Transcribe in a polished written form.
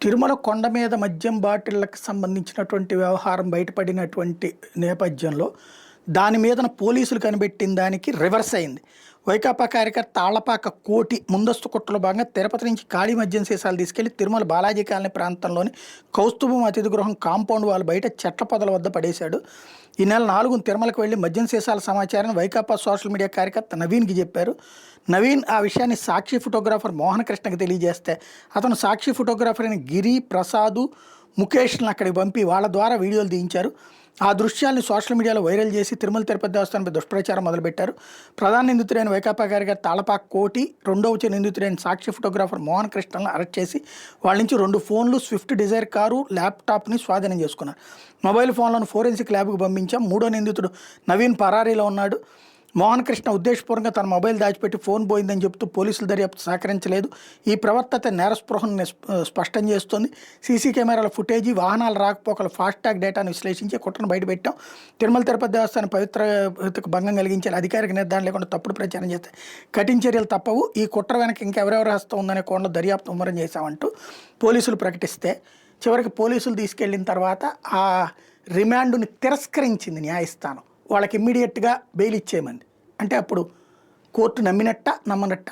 తిరుమల కొండ మీద మద్యం బాటిళ్ళకి సంబంధించినటువంటి వ్యవహారం బయటపడినటువంటి నేపథ్యంలో దాని మీదన పోలీసులు కనిపెట్టిన దానికి రివర్స్ అయింది. వైకాపా కార్యకర్త ఆళ్లపాక కోటి ముందస్తు కుట్రలో భాగంగా తిరుపతి నుంచి ఖాళీ మద్యం సీసాలు తీసుకెళ్లి తిరుమల బాలాజీ కాలనీ ప్రాంతంలోని కౌస్తుభం అతిథి గృహం కాంపౌండ్ వాళ్ళ బయట చెట్ల పొదల వద్ద పడేశాడు. ఈ నెల 4న తిరుమలకు వెళ్లి మద్యం సీసాల సమాచారాన్ని వైకాపా సోషల్ మీడియా కార్యకర్త నవీన్కి చెప్పారు. నవీన్ ఆ విషయాన్ని సాక్షి ఫోటోగ్రాఫర్ మోహన్ కృష్ణకి తెలియజేస్తే అతను సాక్షి ఫోటోగ్రాఫర్ అయిన గిరి, ప్రసాదు, ముఖేష్లను అక్కడికి పంపి వాళ్ళ ద్వారా వీడియోలు తీయించారు. ఆ దృశ్యాల్ని సోషల్ మీడియాలో వైరల్ చేసి తిరుమల తిరుపతి దేవస్థానంపై దుష్ప్రచారం మొదలుపెట్టారు. ప్రధాన నిందితుడైన వైకాపా కార్యకర్త ఆళ్లపాక కోటి, రెండవ నిందితుడైన సాక్షి ఫోటోగ్రాఫర్ మోహన్ కృష్ణలను అరెస్ట్ చేసి వాళ్ళ నుంచి 2 ఫోన్లు, స్విఫ్ట్ డిజైర్ కారు, ల్యాప్టాప్ని స్వాధీనం చేసుకున్నారు. మొబైల్ ఫోన్లను ఫోరెన్సిక్ ల్యాబ్కు పంపించాం. 3వ నిందితుడు నవీన్ పరారీలో ఉన్నాడు. మోహన్ కృష్ణ ఉద్దేశపూర్వకంగా తన మొబైల్ దాచిపెట్టి ఫోన్ పోయిందని చెబుతూ పోలీసుల దర్యాప్తు సహకరించలేదు. ఈ ప్రవర్తన నేరస్పృహను స్పష్టం చేస్తోంది. సీసీ కెమెరాల ఫుటేజీ, వాహనాల రాకపోకల ఫాస్టాగ్ డేటాను విశ్లేషించి కుట్రను బయటపెట్టాం. తిరుమల తిరుపతి దేవస్థానం పవిత్రతకు భంగం కలిగించాలి, అధికారిక నిర్ధారణ లేకుండా తప్పుడు ప్రచారం చేస్తే కఠిన చర్యలు తప్పవు. ఈ కుట్ర వెనక ఇంకెవరెవరు హస్తం ఉందనే కోణంలో దర్యాప్తు ముమ్మరం చేశామంటూ పోలీసులు ప్రకటిస్తే చివరికి పోలీసులు తీసుకెళ్లిన తర్వాత ఆ రిమాండ్ని తిరస్కరించింది న్యాయస్థానం. వాళ్ళకి ఇమ్మీడియట్గా బెయిల్ ఇచ్చేయమంది. అంటే అప్పుడు కోర్టు నమ్మినట్ట నమ్మనట్ట.